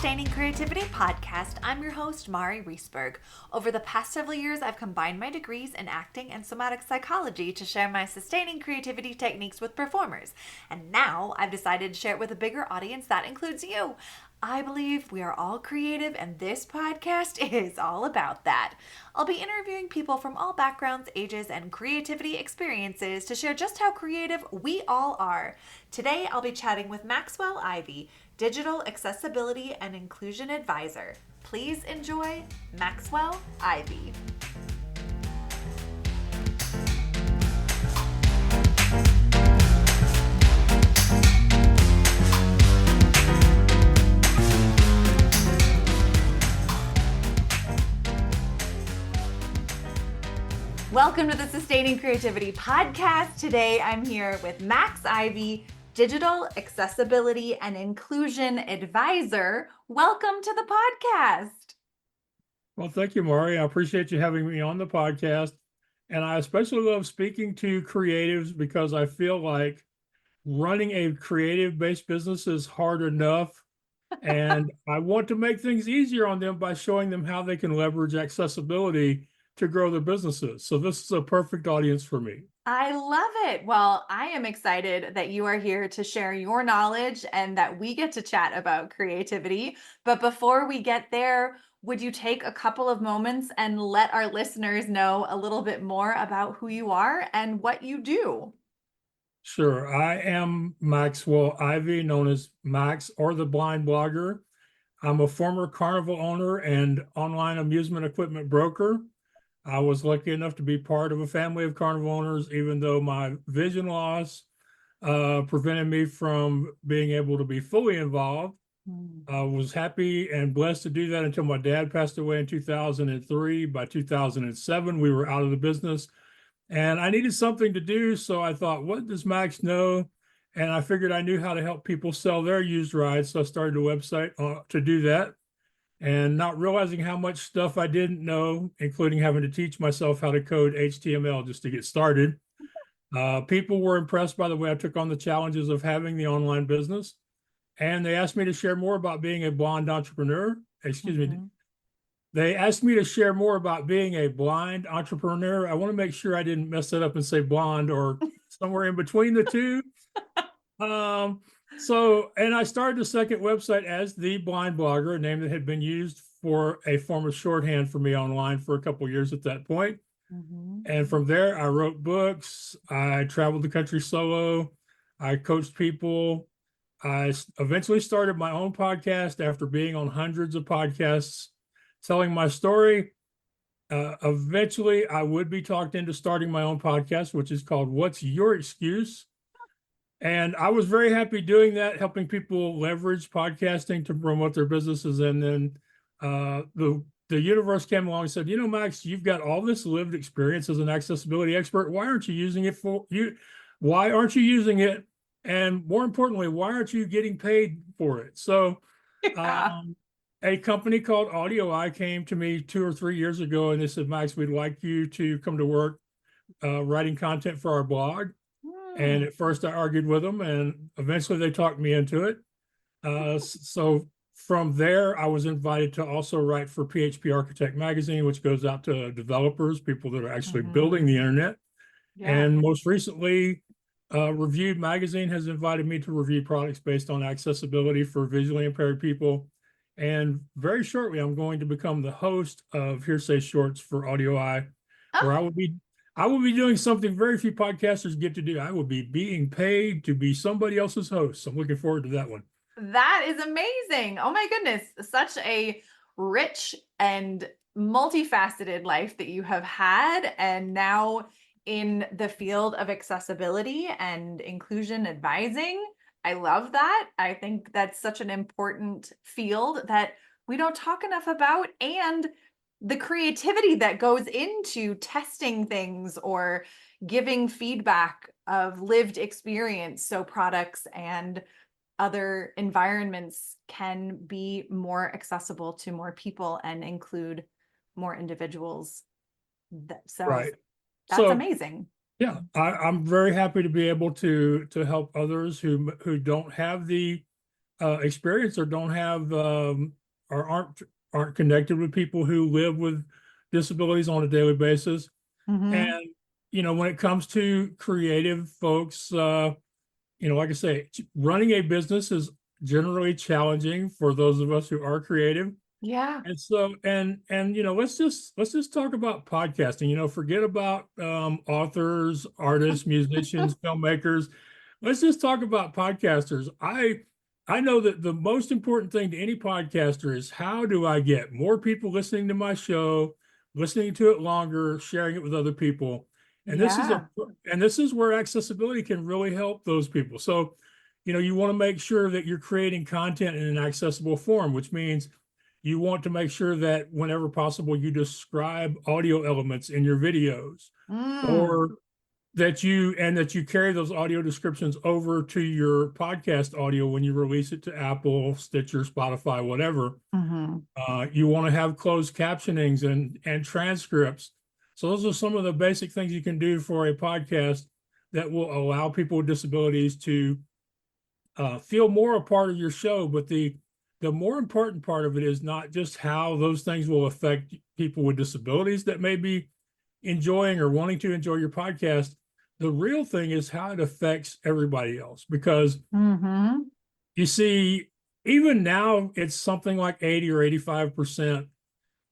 Sustaining Creativity podcast. I'm your host, Mari Riesberg. Over the past several years, I've combined my degrees in acting and somatic psychology to share my sustaining creativity techniques with performers. And now I've decided to share it with a bigger audience that includes you. I believe we are all creative, and this podcast is all about that. I'll be interviewing people from all backgrounds, ages, and creativity experiences to share just how creative we all are. Today, I'll be chatting with Maxwell Ivey, Digital Accessibility and Inclusion Advisor. Please enjoy Maxwell Ivey. Welcome to the Sustaining Creativity podcast. Today I'm here with Max Ivey, Digital Accessibility and Inclusion Advisor. Welcome to the podcast. Well, thank you, Mari. I appreciate you having me on the podcast. And I especially love speaking to creatives because I feel like running a creative-based business is hard enough. And I want to make things easier on them by showing them how they can leverage accessibility to grow their businesses. So this is a perfect audience for me. I love it. Well, I am excited that you are here to share your knowledge and that we get to chat about creativity. But before we get there, would you take a couple of moments and let our listeners know a little bit more about who you are and what you do? Sure. I am Maxwell Ivey, known as Max or the Blind Blogger. I'm a former carnival owner and online amusement equipment broker. I was lucky enough to be part of a family of carnival owners, even though my vision loss prevented me from being able to be fully involved. I was happy and blessed to do that until my dad passed away in 2003. By 2007, we were out of the business and I needed something to do. So I thought, what does Max know? And I figured I knew how to help people sell their used rides. So I started a website to do that. And not realizing how much stuff I didn't know, including having to teach myself how to code HTML just to get started. People were impressed by the way I took on the challenges of having the online business. And they asked me to share more about being a blind entrepreneur. They asked me to share more about being a blind entrepreneur. I want to make sure I didn't mess that up and say blonde or somewhere in between the two. And I started a second website as the Blind Blogger, a name that had been used for a form of shorthand for me online for a couple of years at that point. And from there, I wrote books. I traveled the country solo. I coached people. I eventually started my own podcast after being on hundreds of podcasts, telling my story. Eventually, I would be talked into starting my own podcast, which is called What's Your Excuse? And I was very happy doing that, helping people leverage podcasting to promote their businesses. And then the universe came along and said, you know, Max, you've got all this lived experience as an accessibility expert. Why aren't you using it for you? Why aren't you using it? And more importantly, why aren't you getting paid for it? So a company called AudioEye came to me 2 or 3 years ago, and they said, Max, we'd like you to come to work writing content for our blog. And at first I argued with them, and eventually they talked me into it. So from there, I was invited to also write for PHP Architect magazine, which goes out to developers, people that are actually building the internet. Yeah. And most recently, Reviewed magazine has invited me to review products based on accessibility for visually impaired people. And very shortly, I'm going to become the host of Hearsay Shorts for AudioEye, where I will be doing something very few podcasters get to do. I will be being paid to be somebody else's host. I'm looking forward to that one. That is amazing. Oh my goodness. Such a rich and multifaceted life that you have had. And now in the field of accessibility and inclusion advising. I love that. I think that's such an important field that we don't talk enough about, and the creativity that goes into testing things or giving feedback of lived experience so products and other environments can be more accessible to more people and include more individuals. Right. That's amazing. Yeah, I'm very happy to be able to help others who don't have the experience or don't have or aren't connected with people who live with disabilities on a daily basis. Mm-hmm. And when it comes to creative folks, like I say, running a business is generally challenging for those of us who are creative. Yeah. And so, let's just talk about podcasting. Forget about authors, artists, musicians, filmmakers. Let's just talk about podcasters. I know that the most important thing to any podcaster is, how do I get more people listening to my show, listening to it longer, sharing it with other people? And Yeah. this is where accessibility can really help those people. So, you want to make sure that you're creating content in an accessible form, which means you want to make sure that whenever possible, you describe audio elements in your videos, Mm. or that you carry those audio descriptions over to your podcast audio when you release it to Apple, Stitcher, Spotify, whatever. Mm-hmm. You want to have closed captionings and transcripts. So those are some of the basic things you can do for a podcast that will allow people with disabilities to feel more a part of your show. But the more important part of it is not just how those things will affect people with disabilities that may be enjoying or wanting to enjoy your podcast. The real thing is how it affects everybody else. Because Mm-hmm. you see, even now, it's something like 80 or 85%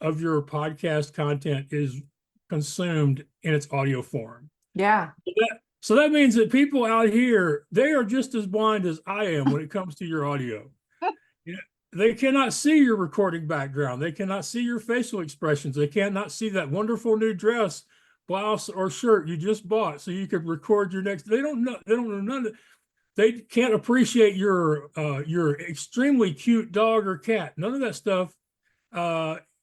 of your podcast content is consumed in its audio form. Yeah. So that means that people out here, they are just as blind as I am when it comes to your audio. You know, they cannot see your recording background. They cannot see your facial expressions. They cannot see that wonderful new dress, blouse, or shirt you just bought so you could record your next. They don't know. They don't know none of. They can't appreciate your extremely cute dog or cat. None of that stuff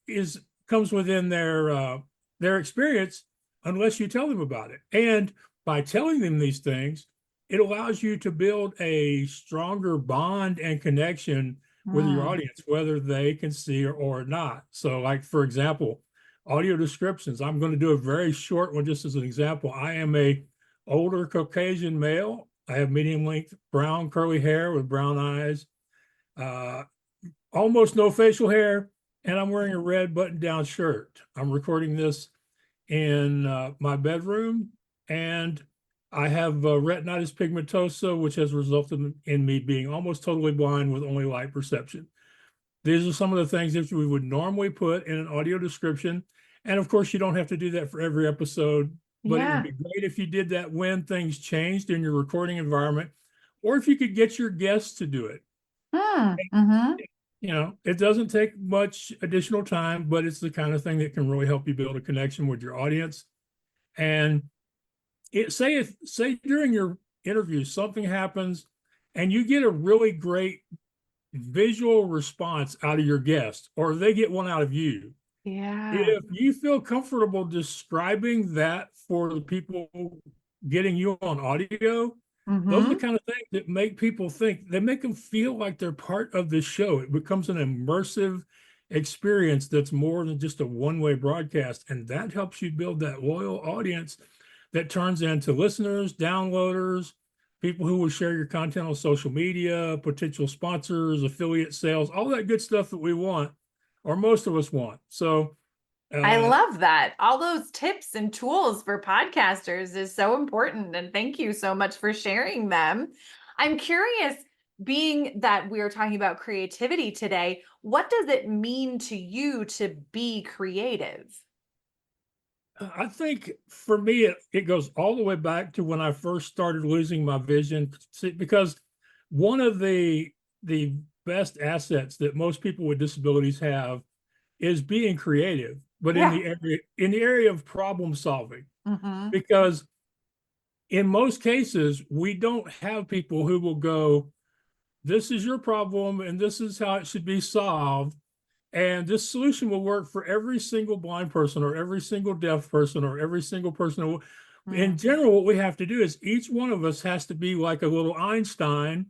is comes within their experience unless you tell them about it. And by telling them these things, it allows you to build a stronger bond and connection with your Mm. audience, whether they can see or not. So, like, for example, audio descriptions. I'm going to do a very short one just as an example. I am a older Caucasian male. I have medium length brown curly hair with brown eyes, uh, almost no facial hair, and I'm wearing a red button down shirt. I'm recording this in my bedroom, and I have retinitis pigmentosa, which has resulted in me being almost totally blind with only light perception. These are some of the things that we would normally put in an audio description. And of course, you don't have to do that for every episode, but it would Yeah. be great if you did that when things changed in your recording environment, or if you could get your guests to do it. Mm. Mm-hmm. It doesn't take much additional time, but it's the kind of thing that can really help you build a connection with your audience. And say during your interview something happens and you get a really great visual response out of your guest, or they get one out of you. Yeah. If you feel comfortable describing that for the people getting you on audio, those are the Mm-hmm. kind of things that make people think, they make them feel like they're part of the show. It becomes an immersive experience that's more than just a one-way broadcast. And that helps you build that loyal audience that turns into listeners, downloaders, people who will share your content on social media, potential sponsors, affiliate sales, all that good stuff that we want, or most of us want. So, I uh, love that. All those tips and tools for podcasters is so important. And thank you so much for sharing them. I'm curious, being that we're talking about creativity today, what does it mean to you to be creative? I think for me, it goes all the way back to when I first started losing my vision. Because one of the best assets that most people with disabilities have is being creative, but Yeah. in the area of problem solving. Mm-hmm. Because in most cases, we don't have people who will go, "This is your problem, and this is how it should be solved." And this solution will work for every single blind person or every single deaf person or every single person. In Mm. general, what we have to do is each one of us has to be like a little Einstein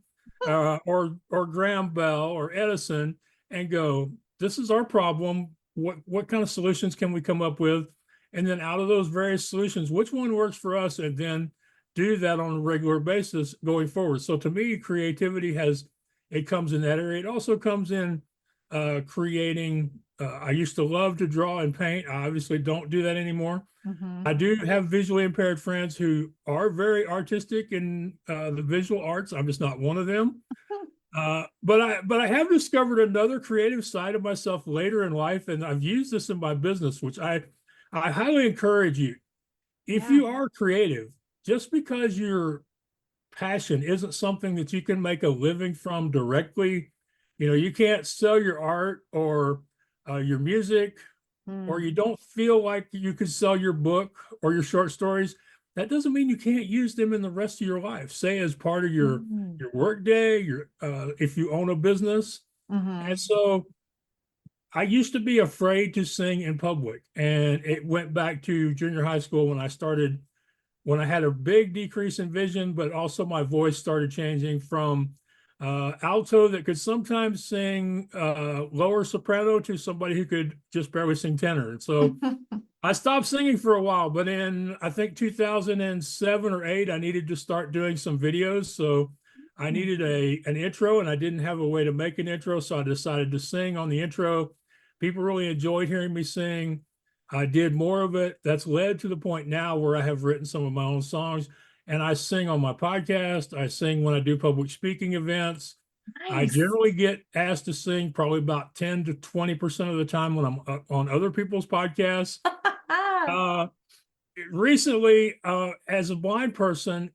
or Graham Bell or Edison and go, this is our problem. What kind of solutions can we come up with? And then out of those various solutions, which one works for us? And then do that on a regular basis going forward. So to me, creativity has it comes in that area. It also comes in creating. I used to love to draw and paint. I obviously don't do that anymore. Mm-hmm. I do have visually impaired friends who are very artistic in the visual arts. I'm just not one of them. But I have discovered another creative side of myself later in life, and I've used this in my business, which I highly encourage you. If Yeah. you are creative, just because your passion isn't something that you can make a living from directly, you can't sell your art or your music, or Mm. you don't feel like you could sell your book or your short stories, that doesn't mean you can't use them in the rest of your life. Say as part of Mm. your work day, your if you own a business. Mm-hmm. And so I used to be afraid to sing in public, and it went back to junior high school when I had a big decrease in vision, but also my voice started changing from alto that could sometimes sing lower soprano to somebody who could just barely sing tenor. And so I stopped singing for a while, but in I think 2007 or 8, I needed to start doing some videos. So I needed an intro, and I didn't have a way to make an intro. So I decided to sing on the intro. People really enjoyed hearing me sing. I did more of it. That's led to the point now where I have written some of my own songs, and I sing on my podcast. I sing when I do public speaking events. I Nice. generally get asked to sing probably about 10 to 20% of the time when I'm on other people's podcasts. Uh, Recently, as a blind person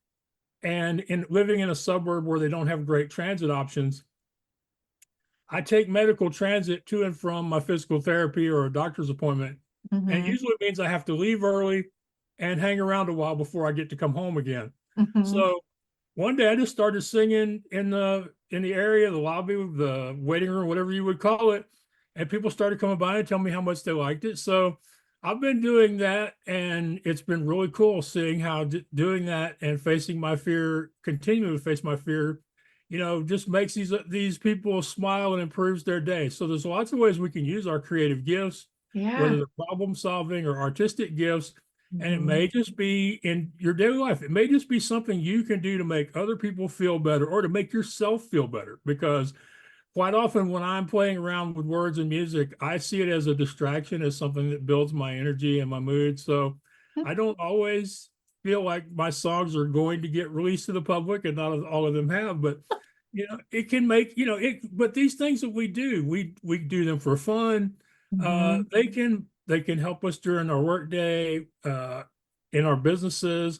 and in living in a suburb where they don't have great transit options, I take medical transit to and from my physical therapy or a doctor's appointment. And Mm-hmm. usually it means I have to leave early and hang around a while before I get to come home again. Mm-hmm. So one day I just started singing in the area, the lobby, the waiting room, whatever you would call it, and people started coming by and tell me how much they liked it. So I've been doing that, and it's been really cool seeing how doing that and facing my fear, continuing to face my fear, just makes these people smile and improves their day. So there's lots of ways we can use our creative gifts, whether Yeah. they're problem solving or artistic gifts. And it Mm-hmm. may just be in your daily life. It may just be something you can do to make other people feel better or to make yourself feel better. Because quite often when I'm playing around with words and music, I see it as a distraction, as something that builds my energy and my mood. So I don't always feel like my songs are going to get released to the public, and not all of them have, but it can make, but these things that we do them for fun. Mm-hmm. They can help us during our workday, in our businesses.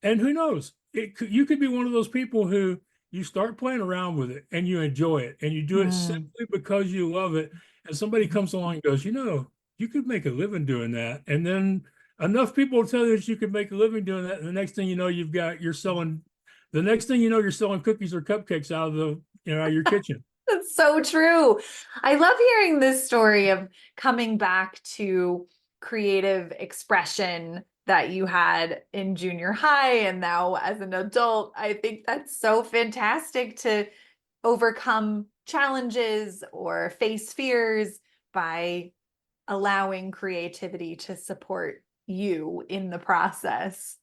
And who knows, you could be one of those people who you start playing around with it and you enjoy it and you do it Mm. simply because you love it. And somebody comes along and goes, you could make a living doing that. And then enough people will tell you that you could make a living doing that. And the next thing you know, the next thing you know, you're selling cookies or cupcakes out of out of your kitchen. That's so true. I love hearing this story of coming back to creative expression that you had in junior high and now as an adult. I think that's so fantastic to overcome challenges or face fears by allowing creativity to support you in the process.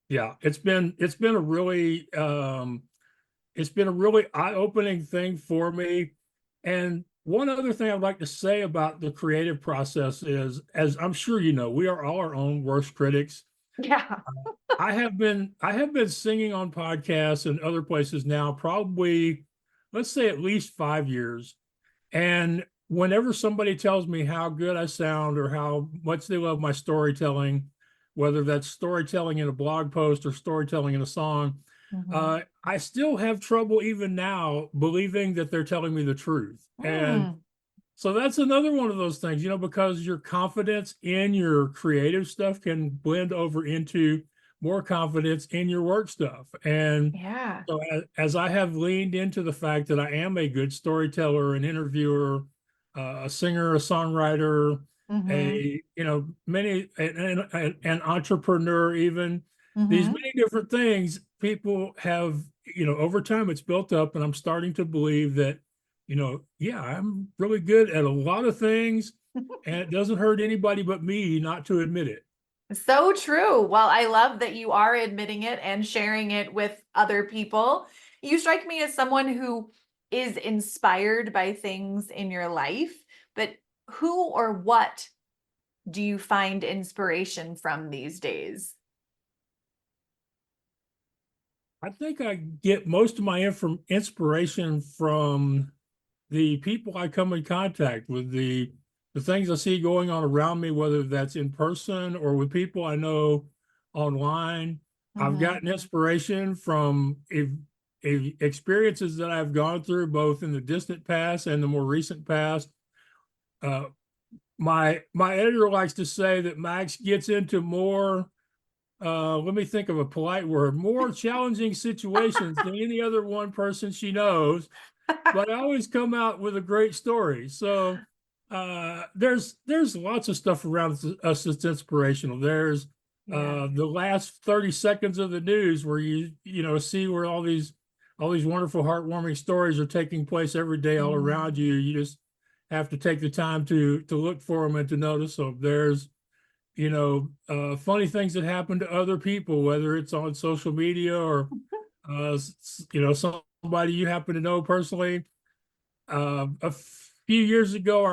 Yeah, it's been a really eye-opening thing for me. And one other thing I'd like to say about the creative process is, as I'm sure you know, we are all our own worst critics. Yeah. I have been singing on podcasts and other places now, probably, let's say at least 5 years. And whenever somebody tells me how good I sound or how much they love my storytelling, whether that's storytelling in a blog post or storytelling in a song, Mm-hmm. I still have trouble even now believing that they're telling me the truth. And Mm. so that's another one of those things, because your confidence in your creative stuff can blend over into more confidence in your work stuff. And Yeah. so as I have leaned into the fact that I am a good storyteller, an interviewer, a singer, a songwriter, Mm-hmm. an entrepreneur, even these Mm-hmm. many different things, people have, over time it's built up, and I'm starting to believe that, yeah, I'm really good at a lot of things, and it doesn't hurt anybody but me not to admit it. So true. Well, I love that you are admitting it and sharing it with other people. You strike me as someone who is inspired by things in your life, but who or what do you find inspiration from these days? I think I get most of my inspiration from the people I come in contact with, the things I see going on around me, whether that's in person or with people I know online. I've Mhm. gotten inspiration from experiences that I've gone through, both in the distant past and the more recent past. Uh, my editor likes to say that Max gets into more, let me think of a polite word, more challenging situations than any other one person she knows, but I always come out with a great story. So there's lots of stuff around us that's inspirational. There's Yeah. the last 30 seconds of the news where see where all these wonderful, heartwarming stories are taking place every day all around Mm. you. You just have to take the time to look for them and to notice them. There's funny things that happen to other people, whether it's on social media or somebody you happen to know personally. A few years ago,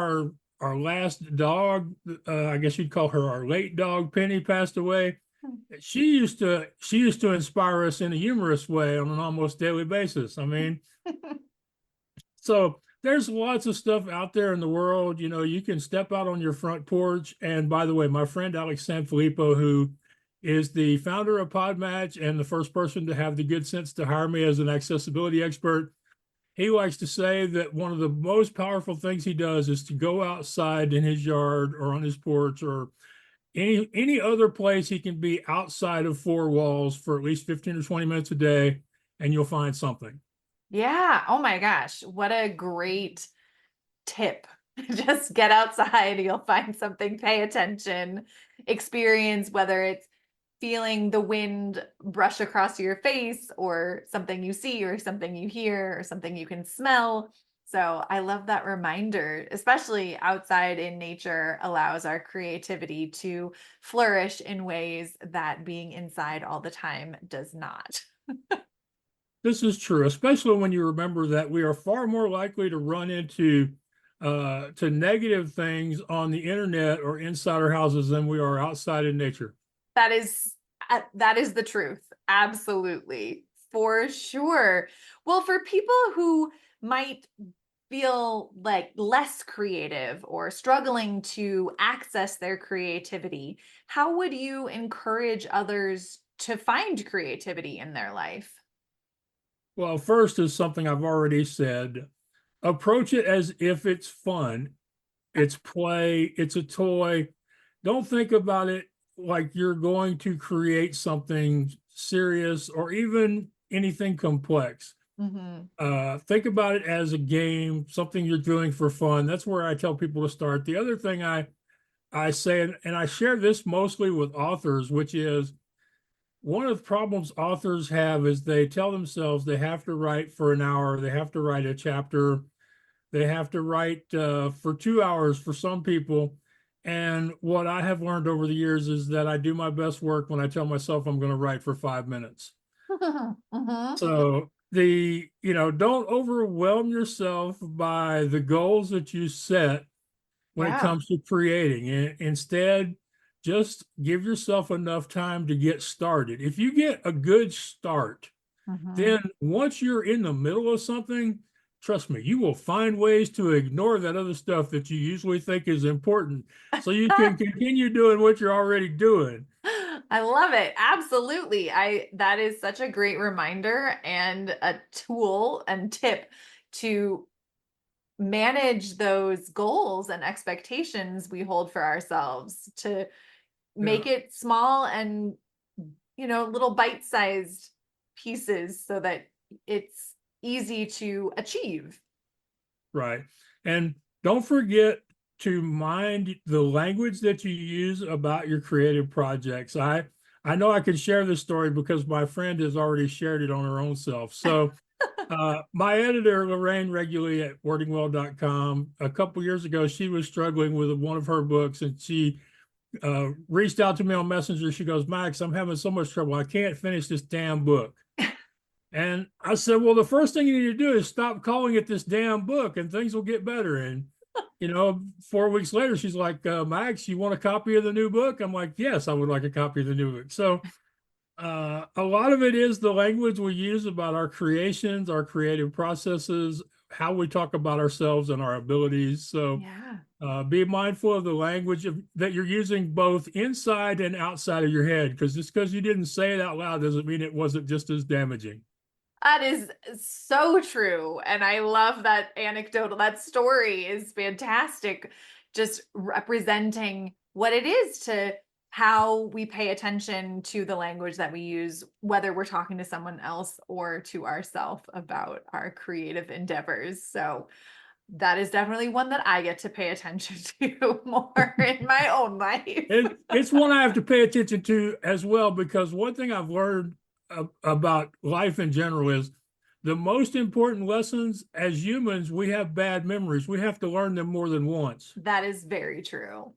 our last dog, I guess you'd call her our late dog, Penny, passed away. She used to inspire us in a humorous way on an almost daily basis. I mean, so there's lots of stuff out there in the world. You can step out on your front porch. And by the way, my friend Alex Sanfilippo, who is the founder of Podmatch and the first person to have the good sense to hire me as an accessibility expert, he likes to say that one of the most powerful things he does is to go outside in his yard or on his porch or any other place he can be outside of four walls for at least 15 or 20 minutes a day, and you'll find something. Yeah. Oh my gosh. What a great tip. Just get outside, you'll find something, pay attention, experience whether it's feeling the wind brush across your face or something you see or something you hear or something you can smell. So I love that reminder, especially outside in nature allows our creativity to flourish in ways that being inside all the time does not. This is true, especially when you remember that we are far more likely to run into to negative things on the internet or inside our houses than we are outside in nature. That is that is the truth. Absolutely. For sure. Well, for people who might feel like less creative or struggling to access their creativity, how would you encourage others to find creativity in their life? Well, first is something I've already said. Approach it as if it's fun. It's play, it's a toy. Don't think about it like you're going to create something serious or even anything complex. Mhm. Think about it as a game, something you're doing for fun. That's where I tell people to start. The other thing I say, and I share this mostly with authors, which is one of the problems authors have is they tell themselves they have to write for an hour, they have to write a chapter, they have to write for 2 hours for some people. And what I have learned over the years is that I do my best work when I tell myself I'm going to write for 5 minutes. Mhm. So don't overwhelm yourself by the goals that you set when it Yeah. comes to creating. And instead, just give yourself enough time to get started. If you get a good start, Mhm. then once you're in the middle of something, trust me, you will find ways to ignore that other stuff that you usually think is important so you can continue doing what you're already doing. I love it. Absolutely. I that is such a great reminder and a tool and tip to manage those goals and expectations we hold for ourselves to Yeah, make it small and little bite-sized pieces so that it's easy to achieve. right. And don't forget to mind the language that you use about your creative projects. I know I can share this story because my friend has already shared it on her own self. So my editor, Lorraine Regularly at wordingwell.com, a couple years ago, she was struggling with one of her books and she reached out to me on Messenger. She goes, Max, I'm having so much trouble. I can't finish this damn book. And I said, well, the first thing you need to do is stop calling it this damn book and things will get better. And, 4 weeks later, she's like, Max, you want a copy of the new book? I'm like, yes, I would like a copy of the new book. So a lot of it is the language we use about our creations, our creative processes, how we talk about ourselves and our abilities. So Yeah. be mindful of the language that you're using both inside and outside of your head, because just because you didn't say it out loud doesn't mean it wasn't just as damaging. That is so true. And I love that anecdotal. That story is fantastic. Just representing what it is to how we pay attention to the language that we use, whether we're talking to someone else or to ourselves about our creative endeavors. So that is definitely one that I get to pay attention to more in my own life. It's one I have to pay attention to as well, because one thing I've learned about life in general is the most important lessons as humans, we have bad memories. We have to learn them more than once. That is very true.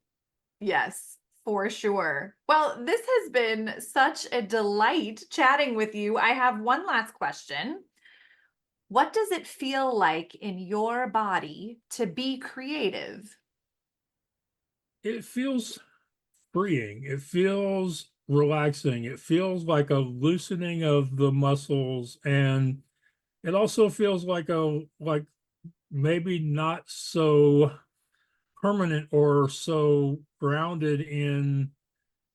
Yes, for sure. Well, this has been such a delight chatting with you. I have one last question. What does it feel like in your body to be creative? It feels freeing. It feels relaxing. It feels like a loosening of the muscles, and it also feels like maybe not so permanent or so grounded in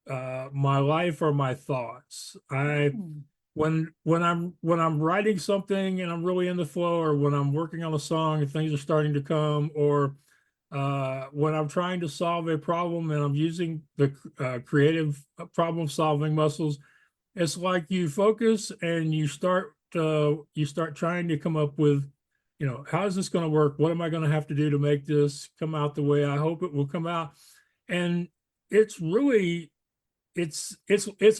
my life or my thoughts. I Hmm. when I'm writing something and I'm really in the flow, or when I'm working on a song and things are starting to come, or when I'm trying to solve a problem and I'm using the creative problem solving muscles, it's like you focus and you start trying to come up with, how is this going to work? What am I going to have to do to make this come out the way I hope it will come out? And it's really it's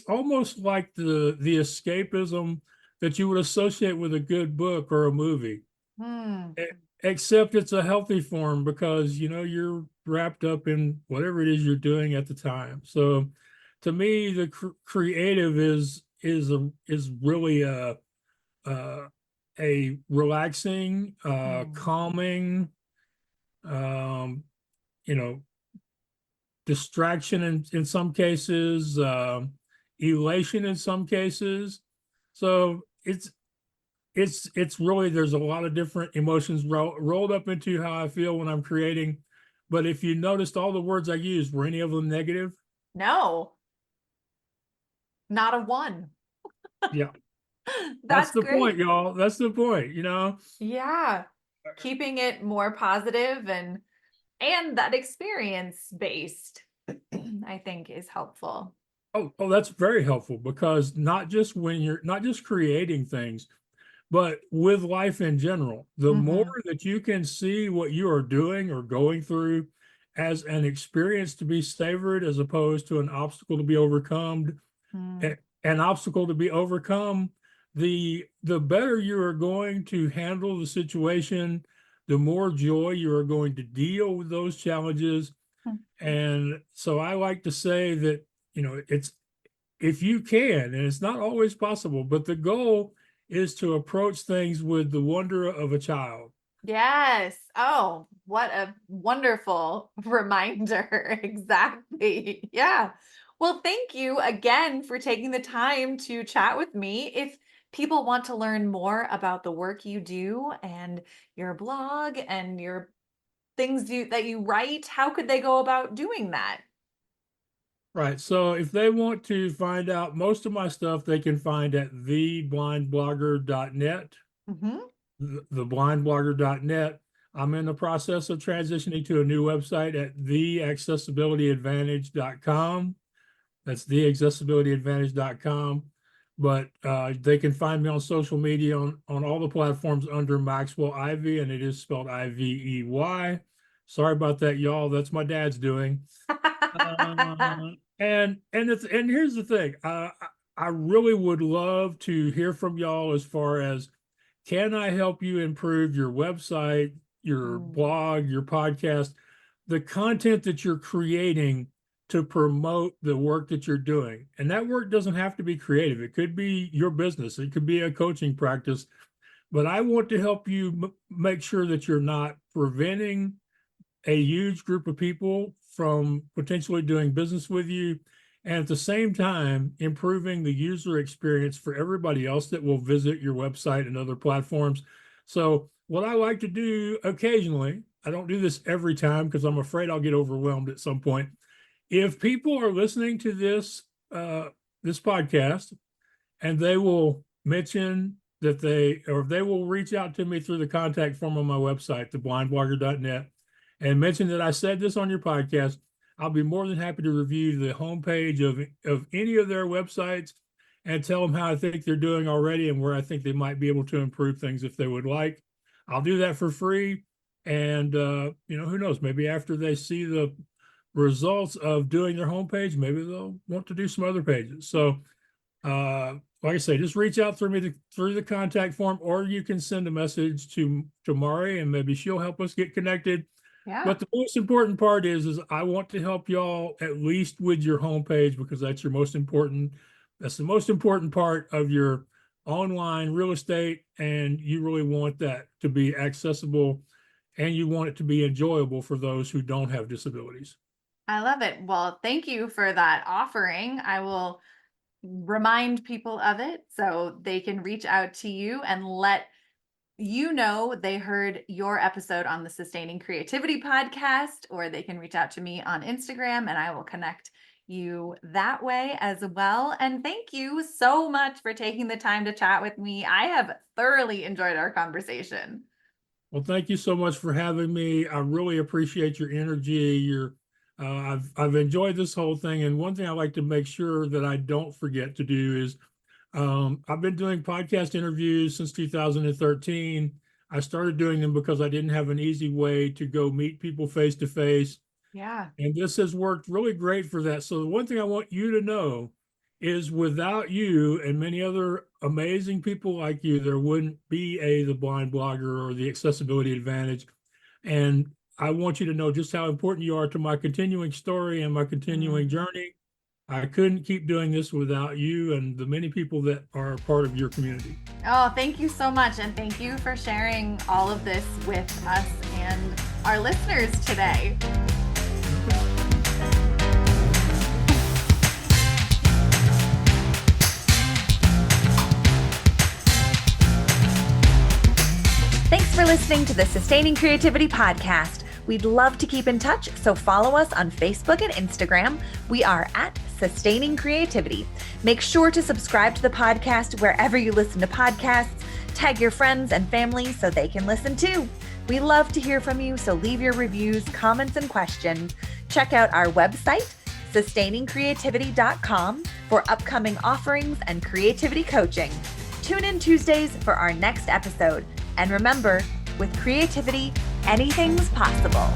almost like the escapism that you would associate with a good book or a movie, Hmm. e- except it's a healthy form, because you're wrapped up in whatever it is you're doing at the time. So to me, the creative is really uh, a relaxing, Hmm. calming, um, you know, distraction in some cases, elation in some cases. So it's really, there's a lot of different emotions rolled up into how I feel when I'm creating. But if you noticed, all the words I used, were any of them negative? No, not a one. Yeah, that's That's the point, great. y'all. That's the point. Yeah. Keeping it more positive and that experience based, I think is helpful. Oh, that's very helpful, because not just when you're not just creating things, but with life in general, the more Hmm. that you can see what you are doing or going through as an experience to be savored, as opposed to an obstacle to be overcome, Hmm. an obstacle to be overcome, the better you are going to handle the situation, the more joy you are going to deal with those challenges. And so I like to say that, it's, if you can, and it's not always possible, but the goal is to approach things with the wonder of a child. Yes. Oh, what a wonderful reminder. Exactly. Yeah. Well, thank you again for taking the time to chat with me. If people want to learn more about the work you do and your blog and your things that you write, how could they go about doing that? Right. So if they want to find out most of my stuff, they can find at theblindblogger.net. Hmm. Theblindblogger.net. I'm in the process of transitioning to a new website at theaccessibilityadvantage.com. That's theaccessibilityadvantage.com. But they can find me on social media on all the platforms under Maxwell Ivey, and it is spelled Ivey. Sorry about that, y'all. That's my dad's doing. And here's the thing. I really would love to hear from y'all as far as, can I help you improve your website, your Mm. blog, your podcast, the content that you're creating to promote the work that you're doing. And that work doesn't have to be creative. It could be your business. It could be a coaching practice. But I want to help you make sure that you're not preventing a huge group of people from potentially doing business with you, and at the same time improving the user experience for everybody else that will visit your website and other platforms. So what I like to do occasionally, I don't do this every time because I'm afraid I'll get overwhelmed at some point. If people are listening to this this podcast and they will mention that they will reach out to me through the contact form on my website, theblindblogger.net, and mention that I said this on your podcast, I'll be more than happy to review the homepage of any of their websites and tell them how I think they're doing already and where I think they might be able to improve things if they would like. I'll do that for free. And, who knows, maybe after they see the results of doing their homepage, maybe they'll want to do some other pages. So, like I say, just reach out through the contact form, or you can send a message to Mari and maybe she'll help us get connected. Yeah. But the most important part is I want to help y'all at least with your homepage, because that's the most important part of your online real estate. And you really want that to be accessible, and you want it to be enjoyable for those who don't have disabilities. I love it. Well, thank you for that offering. I will remind people of it so they can reach out to you and let you know they heard your episode on the Sustaining Creativity podcast, or they can reach out to me on Instagram and I will connect you that way as well. And thank you so much for taking the time to chat with me. I have thoroughly enjoyed our conversation. Well, thank you so much for having me. I really appreciate your energy. I've enjoyed this whole thing. And one thing I like to make sure that I don't forget to do is I've been doing podcast interviews since 2013. I started doing them because I didn't have an easy way to go meet people face to face. Yeah. And this has worked really great for that. So the one thing I want you to know is, without you and many other amazing people like you, there wouldn't be The Blind Blogger or the Accessibility Advantage. And I want you to know just how important you are to my continuing story and my continuing journey. I couldn't keep doing this without you and the many people that are part of your community. Oh, thank you so much. And thank you for sharing all of this with us and our listeners today. Thanks for listening to the Sustaining Creativity podcast. We'd love to keep in touch, so follow us on Facebook and Instagram. We are at Sustaining Creativity. Make sure to subscribe to the podcast wherever you listen to podcasts. Tag your friends and family so they can listen too. We love to hear from you, so leave your reviews, comments, and questions. Check out our website, sustainingcreativity.com, for upcoming offerings and creativity coaching. Tune in Tuesdays for our next episode. And remember, with creativity, anything's possible.